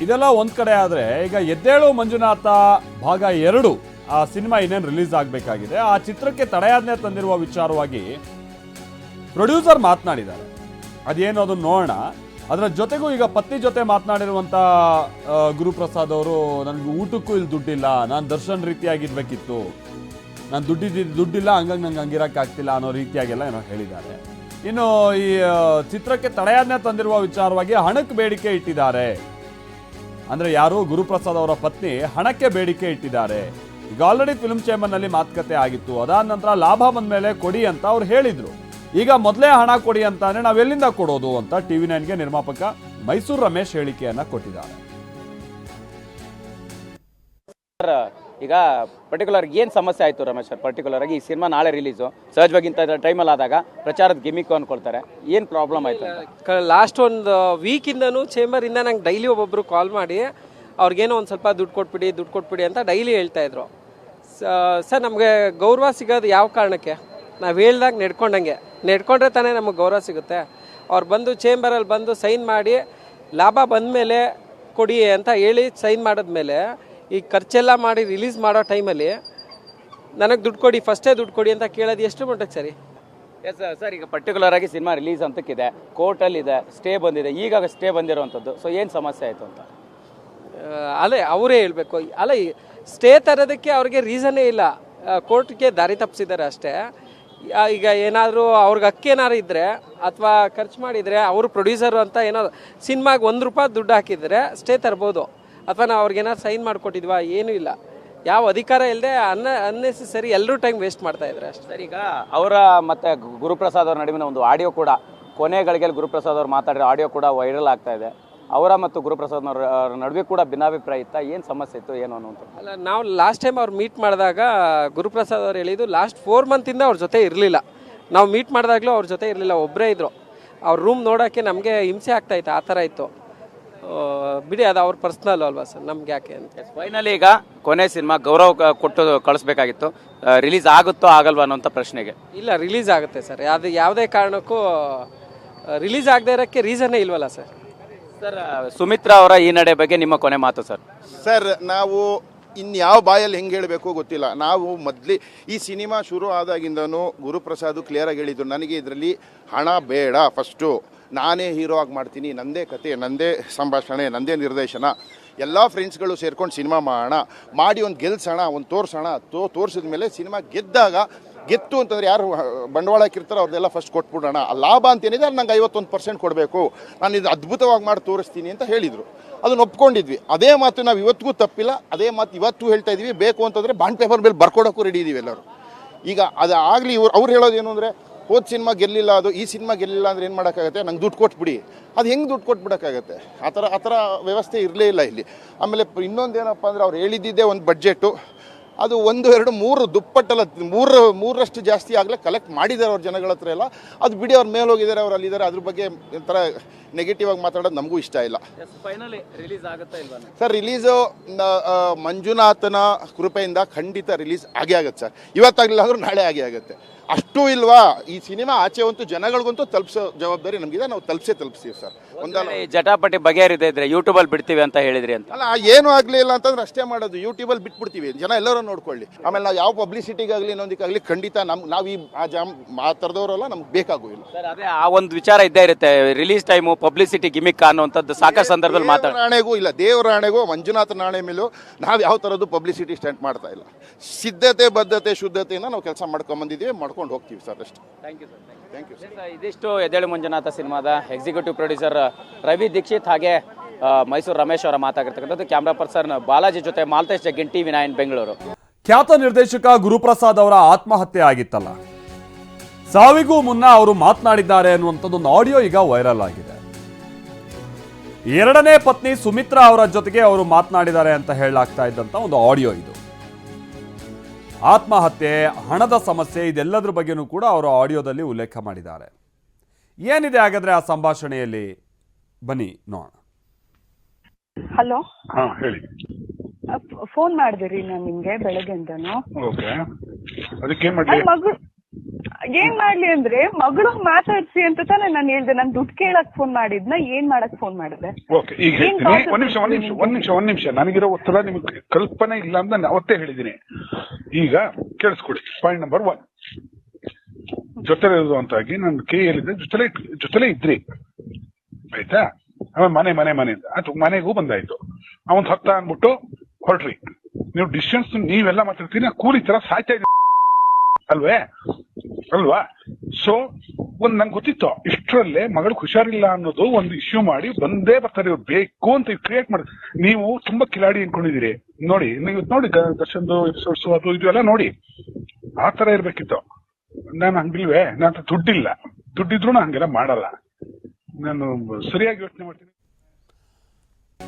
ಇದೆಲ್ಲ ಒಂದ್ ಕಡೆ ಆದ್ರೆ ಈಗ ಎದ್ದೇಳು ಮಂಜುನಾಥ ಭಾಗ 2 ಆ ಸಿನಿಮಾ ಇನ್ನೇನು ರಿಲೀಸ್ ಆಗಬೇಕಾಗಿದೆ. ಆ ಚಿತ್ರಕ್ಕೆ ತಡೆಯಾಜ್ಞೆ ತಂದಿರುವ ವಿಚಾರವಾಗಿ ಪ್ರೊಡ್ಯೂಸರ್ ಮಾತನಾಡಿದ್ದಾರೆ. ಅದೇನು ಅದನ್ನ ನೋಡೋಣ. ಅದರ ಜೊತೆಗೂ ಈಗ ಪತ್ನಿ ಜೊತೆ ಮಾತನಾಡಿರುವಂತ ಗುರುಪ್ರಸಾದ್ ಅವರು, ನನಗೆ ಊಟಕ್ಕೂ ಇಲ್ಲಿ ದುಡ್ಡಿಲ್ಲ, ನಾನು ದರ್ಶನ್ ರೀತಿಯಾಗಿರ್ಬೇಕಿತ್ತು, ನಾನು ದುಡ್ಡಿಲ್ಲ, ಹಂಗಾಗಿ ನಂಗೆ ಹಂಗಿರಕ್ಕಾಗ್ತಿಲ್ಲ ಅನ್ನೋ ರೀತಿಯಾಗೆಲ್ಲ ಏನೋ ಹೇಳಿದ್ದಾರೆ. ಇನ್ನು ಈ ಚಿತ್ರಕ್ಕೆ ತಡೆಯಾಜ್ಞೆ ತಂದಿರುವ ವಿಚಾರವಾಗಿ ಹಣಕ್ಕೆ ಬೇಡಿಕೆ ಇಟ್ಟಿದ್ದಾರೆ. ಅಂದ್ರೆ ಯಾರು, ಗುರುಪ್ರಸಾದ್ ಅವರ ಪತ್ನಿ ಹಣಕ್ಕೆ ಬೇಡಿಕೆ ಇಟ್ಟಿದ್ದಾರೆ. ಈಗ ಆಲ್ರೆಡಿ ಫಿಲ್ಮ್ ಚೇಂಬರ್ನಲ್ಲಿ ಮಾತುಕತೆ ಆಗಿತ್ತು. ಅದಾದ ನಂತರ ಲಾಭ ಬಂದ ಮೇಲೆ ಕೊಡಿ ಅಂತ ಅವ್ರು ಹೇಳಿದ್ರು. ಈಗ ಮೊದಲೇ ಹಣ ಕೊಡಿ ಅಂತಾನೆ ನಾವೆಲ್ಲಿಂದ ಕೊಡೋದು ಅಂತ TV9ಗೆ ನಿರ್ಮಾಪಕ ಮೈಸೂರು ರಮೇಶ್ ಹೇಳಿಕೆಯನ್ನ ಕೊಟ್ಟಿದ್ದಾರೆ. ಈಗ ಪರ್ಟಿಕ್ಯುಲರ್ ಏನು ಸಮಸ್ಯೆ ಆಯಿತು ರಮೇಶ್ ಸರ್? ಪರ್ಟಿಕ್ಯುಲರ್ ಆಗಿ ಈ ಸಿನಿಮಾ ನಾಳೆ ರಿಲೀಸು, ಸಹಜವಾಗಿ ಇಂಥ ಟೈಮಲ್ಲಿ ಆದಾಗ ಪ್ರಚಾರದ ಗಿಮಿಕ್ಕು ಅಂದ್ಕೊಳ್ತಾರೆ. ಏನು ಪ್ರಾಬ್ಲಮ್ ಆಯಿತು? ಲಾಸ್ಟ್ ಒಂದು ವೀಕಿಂದನೂ ಚೇಂಬರಿಂದ ನಂಗೆ ಡೈಲಿ ಒಬ್ಬೊಬ್ಬರು ಕಾಲ್ ಮಾಡಿ ಅವ್ರಿಗೇನೋ ಒಂದು ಸ್ವಲ್ಪ ದುಡ್ಡು ಕೊಟ್ಬಿಡಿ ಅಂತ ಡೈಲಿ ಹೇಳ್ತಾಯಿದ್ರು. ಸರ್, ನಮಗೆ ಗೌರವ ಸಿಗೋದು ಯಾವ ಕಾರಣಕ್ಕೆ? ನಾವು ಹೇಳ್ದಾಗ ನಡ್ಕೊಂಡ್ರೆ ತಾನೇ ನಮಗೆ ಗೌರವ ಸಿಗುತ್ತೆ. ಅವ್ರು ಬಂದು ಚೇಂಬರಲ್ಲಿ ಬಂದು ಸೈನ್ ಮಾಡಿ ಲಾಭ ಬಂದಮೇಲೆ ಕೊಡಿ ಅಂತ ಹೇಳಿ ಸೈನ್ ಮಾಡಿದ್ಮೇಲೆ ಈ ಖರ್ಚೆಲ್ಲ ಮಾಡಿ ರಿಲೀಸ್ ಮಾಡೋ ಟೈಮಲ್ಲಿ ನನಗೆ ದುಡ್ಡು ಕೊಡಿ, ಫಸ್ಟೇ ದುಡ್ಡು ಕೊಡಿ ಅಂತ ಕೇಳೋದು ಎಷ್ಟು ಮಟ್ಟಕ್ಕೆ ಸರಿ? ಎಸ್ ಸರ್, ಈಗ ಪರ್ಟಿಕ್ಯುಲರ್ ಆಗಿ ಸಿನಿಮಾ ರಿಲೀಸ್ ಅಂತಕ್ಕಿದೆ, ಕೋರ್ಟಲ್ಲಿದೆ, ಸ್ಟೇ ಬಂದಿದೆ, ಈಗ ಸ್ಟೇ ಬಂದಿರೋವಂಥದ್ದು. ಸೊ ಏನು ಸಮಸ್ಯೆ ಆಯಿತು ಅಂತ ಅಲ್ಲೇ ಅವರೇ ಹೇಳಬೇಕು. ಅಲ್ಲ, ಸ್ಟೇ ತರೋದಕ್ಕೆ ಅವ್ರಿಗೆ ರೀಸನ್ನೇ ಇಲ್ಲ, ಕೋರ್ಟ್ಗೆ ದಾರಿ ತಪ್ಪಿಸಿದ್ದಾರೆ ಅಷ್ಟೇ. ಈಗ ಏನಾದರೂ ಅವ್ರಿಗೆ ಹಕ್ಕೇನಾರು ಇದ್ದರೆ ಅಥವಾ ಖರ್ಚು ಮಾಡಿದರೆ ಅವರು ಪ್ರೊಡ್ಯೂಸರು ಅಂತ ಏನಾದ್ರು ಸಿನಿಮಾಗೆ ₹1 ದುಡ್ಡು ಹಾಕಿದರೆ ಸ್ಟೇ ತರ್ಬೋದು. ಅಥವಾ ನಾವು ಅವ್ರಿಗೇನಾದ್ರು ಸೈನ್ ಮಾಡಿಕೊಟ್ಟಿದ್ವಾ? ಏನೂ ಇಲ್ಲ. ಯಾವ ಅಧಿಕಾರ ಇಲ್ಲದೆ ಅನ್ನೆಸೆಸರಿ ಎಲ್ಲರೂ ಟೈಮ್ ವೇಸ್ಟ್ ಮಾಡ್ತಾ ಇದ್ದಾರೆ ಅಷ್ಟೇ. ಸರ್, ಈಗ ಅವರ ಮತ್ತು ಗುರುಪ್ರಸಾದ್ ಅವ್ರ ನಡುವಿನ ಒಂದು ಆಡಿಯೋ ಕೂಡ, ಕೊನೆಗಳಿಗೆ ಗುರುಪ್ರಸಾದ್ ಅವ್ರು ಮಾತಾಡಿರೋ ಆಡಿಯೋ ಕೂಡ ವೈರಲ್ ಆಗ್ತಾ ಇದೆ. ಅವರ ಮತ್ತು ಗುರುಪ್ರಸಾದ್ ಅವ್ರ ನಡುವೆ ಕೂಡ ಭಿನ್ನಾಭಿಪ್ರಾಯ ಇತ್ತಾ? ಏನು ಸಮಸ್ಯೆ ಇತ್ತು ಏನು ಅನ್ನುವಂಥ? ಅಲ್ಲ, ನಾವು ಲಾಸ್ಟ್ ಟೈಮ್ ಅವ್ರು ಮೀಟ್ ಮಾಡಿದಾಗ ಗುರುಪ್ರಸಾದ್ ಅವ್ರು ಹೇಳಿದ್ದು ಲಾಸ್ಟ್ 4 ಮಂತಿಂದ ಅವ್ರ ಜೊತೆ ಇರಲಿಲ್ಲ. ನಾವು ಮೀಟ್ ಮಾಡಿದಾಗಲೂ ಅವ್ರ ಜೊತೆ ಇರಲಿಲ್ಲ, ಒಬ್ಬರೇ ಇದ್ದರು. ಅವ್ರ ರೂಮ್ ನೋಡೋಕ್ಕೆ ನಮಗೆ ಹಿಂಸೆ ಆಗ್ತಾಯಿತ್ತು, ಆ ಥರ ಇತ್ತು. ಬಿಡಿ, ಅದು ಅವ್ರ ಪರ್ಸ್ನಲ್ ಅಲ್ವಾ ಸರ್, ನಮ್ಗೆ ಯಾಕೆ ಅಂತ. ಫೈನಲಿ ಈಗ ಕೊನೆ ಸಿನಿಮಾ ಗೌರವ ಕೊಟ್ಟು ಕಳಿಸ್ಬೇಕಾಗಿತ್ತು. ರಿಲೀಸ್ ಆಗುತ್ತೋ ಆಗಲ್ವಾ ಅನ್ನೋಂಥ ಪ್ರಶ್ನೆಗೆ ಇಲ್ಲ, ರಿಲೀಸ್ ಆಗುತ್ತೆ ಸರ್. ಅದು ಯಾವುದೇ ಕಾರಣಕ್ಕೂ ರಿಲೀಸ್ ಆಗದೆ ಇರೋಕ್ಕೆ ರೀಸನ್ನೇ ಇಲ್ವಲ್ಲ ಸರ್. ಸರ್, ಸುಮಿತ್ರಾ ಅವರ ಈ ನಡೆ ಬಗ್ಗೆ ನಿಮ್ಮ ಕೊನೆ ಮಾತು ಸರ್. ಸರ್, ನಾವು ಇನ್ಯಾವ ಬಾಯಲ್ಲಿ ಹೆಂಗೆ ಹೇಳಬೇಕು ಗೊತ್ತಿಲ್ಲ. ನಾವು ಈ ಸಿನಿಮಾ ಶುರು ಆದಾಗಿಂದನೂ ಗುರುಪ್ರಸಾದ್ ಕ್ಲಿಯರಾಗಿ ಹೇಳಿದ್ರು, ನನಗೆ ಇದರಲ್ಲಿ ಹಣ ಬೇಡ, ಫಸ್ಟು ನಾನೇ ಹೀರೋ ಆಗಿ ಮಾಡ್ತೀನಿ, ನಂದೇ ಕತೆ, ನಂದೇ ಸಂಭಾಷಣೆ, ನಂದೇ ನಿರ್ದೇಶನ, ಎಲ್ಲ ಫ್ರೆಂಡ್ಸ್ಗಳು ಸೇರ್ಕೊಂಡು ಸಿನಿಮಾ ಮಾಡಿ ಒಂದು ಗೆಲ್ಸೋಣ, ಒಂದು ತೋರಿಸೋಣ. ತೋರಿಸಿದ ಮೇಲೆ ಸಿನಿಮಾ ಗೆತ್ತು ಅಂತಂದರೆ ಯಾರು ಬಂಡವಾಳ ಹಾಕಿರ್ತಾರೋ ಅವ್ರದ್ದೆಲ್ಲ ಫಸ್ಟ್ ಕೊಟ್ಬಿಡೋಣ. ಆ ಲಾಭ ಅಂತೇನಿದೆ ಅಲ್ಲಿ ನಂಗೆ 51% ಕೊಡಬೇಕು, ನಾನು ಇದು ಅದ್ಭುತವಾಗಿ ಮಾಡಿ ತೋರಿಸ್ತೀನಿ ಅಂತ ಹೇಳಿದರು. ಅದನ್ನು ಒಪ್ಕೊಂಡಿದ್ವಿ. ಅದೇ ಮಾತು ನಾವು ಇವತ್ತಿಗೂ ತಪ್ಪಿಲ್ಲ, ಅದೇ ಮಾತು ಇವತ್ತು ಹೇಳ್ತಾ ಇದ್ದೀವಿ. ಬೇಕು ಅಂತಂದರೆ ಬಾಂಡ್ ಪೇಪರ್ ಮೇಲೆ ಬರ್ಕೊಡೋಕ್ಕೂ ರೆಡಿ ಇದ್ದೀವಿ ಎಲ್ಲರೂ. ಈಗ ಅದು ಆಗಲಿ, ಅವ್ರು ಹೇಳೋದೇನು ಅಂದರೆ, ಹೋದ ಸಿನಿಮಾ ಗೆಲ್ಲಿಲ್ಲ, ಅದು ಈ ಸಿನಿಮಾ ಗೆಲ್ಲಿಲ್ಲ ಅಂದರೆ ಏನು ಮಾಡೋಕ್ಕಾಗತ್ತೆ, ನಂಗೆ ದುಡ್ಡು ಕೊಟ್ಬಿಡಿ. ಅದು ಹೆಂಗೆ ದುಡ್ಡು ಕೊಟ್ಬಿಡೋಕ್ಕಾಗತ್ತೆ? ಆ ಥರ ವ್ಯವಸ್ಥೆ ಇರಲೇ ಇಲ್ಲ ಇಲ್ಲಿ. ಆಮೇಲೆ ಇನ್ನೊಂದೇನಪ್ಪ ಅಂದರೆ, ಅವ್ರು ಹೇಳಿದ್ದಿದ್ದೇ ಒಂದು ಬಡ್ಜೆಟು, ಅದು 1, 2, 3 ದುಪ್ಪಟ್ಟಲ್ಲ, 3ರಷ್ಟು ಜಾಸ್ತಿ ಆಗಲೇ ಕಲೆಕ್ಟ್ ಮಾಡಿದ್ದಾರೆ ಅವ್ರ ಜನಗಳ ಹತ್ರ ಎಲ್ಲ. ಅದು ಬಿಡಿ, ಅವ್ರ ಮೇಲೆ ಹೋಗಿದ್ದಾರೆ, ಅವ್ರು ಅಲ್ಲಿದ್ದಾರೆ. ಅದ್ರ ಬಗ್ಗೆ ಒಂಥರ ನೆಗೆಟಿವ್ ಆಗಿ ಮಾತಾಡೋದು ನಮಗೂ ಇಷ್ಟ ಇಲ್ಲ. ಫೈನಲಿ ರಿಲೀಸ್ ಆಗುತ್ತಾ ಇಲ್ವಾ ಸರ್? ರಿಲೀಸು ಮಂಜುನಾಥನ ಕೃಪೆಯಿಂದ ಖಂಡಿತ ರಿಲೀಸ್ ಆಗುತ್ತೆ ಸರ್. ಇವತ್ತಾಗಲಿಲ್ಲ ಅಂದರೂ ನಾಳೆ ಆಗುತ್ತೆ. ಅಷ್ಟೂ ಇಲ್ವಾ, ಈ ಸಿನಿಮಾ ಆಚೆ ಅಂತೂ ಜನಗಳಿಗಂತೂ ತಲುಪಿಸೋ ಜವಾಬ್ದಾರಿ ನಮಗಿದೆ. ನಾವು ತಲುಪಿಸ್ತೀವಿ ಸರ್. ಒಂದಲ್ಲ ಜಟಾಪಟಿ ಬಗೆಹರಿದೆ ಇದ್ರೆ ಯೂಟ್ಯೂಬಲ್ಲಿ ಬಿಡ್ತೀವಿ ಅಂತ ಹೇಳಿದ್ರಿ ಅಂತ. ಅಲ್ಲ, ಏನೂ ಆಗಲಿಲ್ಲ ಅಂತಂದ್ರೆ ಅಷ್ಟೇ ಮಾಡೋದು, ಯೂಟ್ಯೂಬಲ್ಲಿ ಬಿಟ್ಬಿಡ್ತೀವಿ, ಜನ ಎಲ್ಲರೂ ನೋಡ್ಕೊಳ್ಳಿ. ಆಮೇಲೆ ನಾವು ಯಾವ ಪಬ್ಲಿಸಿಟಿಗಾಗಲಿ ಇನ್ನೊಂದಕ್ಕಾಗಲಿ ಖಂಡಿತ ನಾವು ಆ ಥರದವರೆಲ್ಲ ನಮ್ಗೆ ಬೇಕಾಗುವಿಲ್ಲ ಸರ್. ಅದೇ ಆ ಒಂದು ವಿಚಾರ ಇದ್ದೇ ಇರುತ್ತೆ, ರಿಲೀಸ್ ಟೈಮು ಪಬ್ಲಿಸಿಟಿ ಗಿಮಿಕ್ ಅನ್ನುವಂಥದ್ದು ಸಾಕಷ್ಟು ಸಂದರ್ಭದಲ್ಲಿ ನಾಣೆಗೂ ಇಲ್ಲ, ದೇವರ ಆಣೆಗೂ ಮಂಜುನಾಥ ನಾಣೆ ಮೇಲೂ ನಾವು ಯಾವ ಥರದ್ದು ಪಬ್ಲಿಸಿಟಿ ಸ್ಟಂಟ್ ಮಾಡ್ತಾ ಇಲ್ಲ. ಸಿದ್ಧತೆ, ಬದ್ಧತೆ, ಶುದ್ಧತೆಯಿಂದ ನಾವು ಕೆಲಸ ಮಾಡ್ಕೊಂಬಂದಿದ್ದೀವಿ, ಮಾಡ್ಕೊಂಡು ಹೋಗ್ತೀವಿ ಸರ್ ಅಷ್ಟೇ. Thank you sir. Thank you sir. ಇದಿಷ್ಟು ಎದ್ದೇಳು ಮಂಜುನಾಥ ಸಿನಿಮಾದ ಎಕ್ಸಿಕ್ಯೂಟಿವ್ ಪ್ರೊಡ್ಯೂಸರ್ ರವಿ ದೀಕ್ಷಿತ್ ಹಾಗೆ ಮೈಸೂರು ರಮೇಶ್ ಅವರ ಮಾತಾಗಿರ್ತಕ್ಕಂಥದ್ದು. ಕ್ಯಾಮ್ರಾ ಪರ್ಸನ್ ಬಾಲಾಜಿ ಜೊತೆ ಮಾಲ್ತೇಶ್ ಜಗ್ಗಿನ್, TV9 ಬೆಂಗಳೂರು. ಖ್ಯಾತ ನಿರ್ದೇಶಕ ಗುರುಪ್ರಸಾದ್ ಅವರ ಆತ್ಮಹತ್ಯೆ ಆಗಿತ್ತಲ್ಲ, ಸಾವಿಗೂ ಮುನ್ನ ಅವರು ಮಾತನಾಡಿದ್ದಾರೆ ಅನ್ನುವಂಥದ್ದೊಂದು ಆಡಿಯೋ ಈಗ ವೈರಲ್ ಆಗಿದೆ. 2ನೇ ಪತ್ನಿ ಸುಮಿತ್ರಾ ಅವರ ಜೊತೆಗೆ ಅವರು ಮಾತನಾಡಿದ್ದಾರೆ ಅಂತ ಹೇಳಲಾಗ್ತಾ ಇದ್ದಂತ ಒಂದು ಆಡಿಯೋ ಇದು. ಆತ್ಮಹತ್ಯೆ, ಹಣದ ಸಮಸ್ಯೆ, ಇದೆಲ್ಲದ್ರ ಬಗ್ಗೆನೂ ಕೂಡ ಅವರು ಆಡಿಯೋದಲ್ಲಿ ಉಲ್ಲೇಖ ಮಾಡಿದ್ದಾರೆ. ಏನಿದೆ ಹಾಗಾದ್ರೆ ಆ ಸಂಭಾಷಣೆಯಲ್ಲಿ, ಬನ್ನಿ ನೋಡೋಣ. ಹಲೋ, ಹೇಳಿ. ಫೋನ್ ಮಾಡಿದಿರಿ ನಾನು ನಿಮ್ಗೆ ಬೆಳಗ್ಗೆಯಿಂದನು. ಓಕೆ, ಅದಕ್ಕೆ ಮಾಡ್ಲಿ? ಮಗು ಏನ್ ಮಾಡ್ಲಿ ಅಂದ್ರೆ ಮಗಳು ಮಾತಾಡ್ಸಿ ಅಂತ ತಾನೇ ನಾನು ಹೇಳ್ದೆ. ನಾನು ದುಡ್ಡು ಕೇಳಕ್ ಫೋನ್ ಮಾಡಿದ್ನ ಏನ್ ಮಾಡಕ್ ಫೋನ್ ಮಾಡಿದೆ? ಓಕೆ, ಈಗ ಹೇಳ್ತೀನಿ. ಒಂದ್ ನಿಮಿಷ ನನಗಿರೋ ಉತ್ತರ ನಿಮ್ಗೆ ಕಲ್ಪನೆ ಇಲ್ಲ ಅಂತ ನಾನು ಅವತ್ತೇ ಹೇಳಿದ್ದೀನಿ. ಈಗ ಕೇಳಿಸ್ಕೊಡಿ. ಪಾಯಿಂಟ್ ನಂಬರ್ 1, ಜೊತೆ ಇರೋದು ಅಂತಾಗಿ ನಾನು ಹೇಳಿದ್ರೆ ಜೊತೆಲೇ ಇದ್ರಿ, ಆಯ್ತಾ? ಆಮೇಲೆ ಮನೆ ಅಂತ ಮನೆಗೂ ಬಂದಾಯ್ತು. ಅವನ್ ಹತ್ತ ಅನ್ಬಿಟ್ಟು ಹೊರಟ್ರಿ. ನೀವು ಡಿಸ್ಟೆನ್ಸ್ ನೀವೆಲ್ಲ ಮಾತಾಡ್ತೀನಿ, ಕೂಲಿ ತರ ಸಾಯ್ತಾ ಇದ್ದೀವಿ ಅಲ್ವಾ? ಸೊ ನಂಗೆ ಗೊತ್ತಿತ್ತು ಇಷ್ಟರಲ್ಲೇ ಮಗಳು ಹುಷಾರಿಲ್ಲ ಅನ್ನೋದು ಒಂದು ಇಶ್ಯೂ ಮಾಡಿ ಬಂದೇ ಬರ್ತಾರೆ ಇವ್ರು, ಬೇಕು ಅಂತ ಕ್ರಿಯೇಟ್ ಮಾಡಿ. ನೀವು ತುಂಬಾ ಕಿಲಾಡಿ ಅನ್ಕೊಂಡಿದೀರಿ. ನೋಡಿ, ನೀವು ನೋಡಿ ದರ್ಶನ್ದು ಎಪಿಸೋಡ್ಸು ಅದು ಇದು ಎಲ್ಲ ನೋಡಿ, ಆ ತರ ಇರ್ಬೇಕಿತ್ತು. ನಾನು ಹಂಗಿಲ್ವೇ? ನನ್ನ ದುಡ್ಡಿಲ್ಲ, ದುಡ್ಡಿದ್ರು ನಾನು ಹಂಗೆಲ್ಲ ಮಾಡಲ್ಲ. ನಾನು ಸರಿಯಾಗಿ ಯೋಚನೆ ಮಾಡ್ತೀನಿ.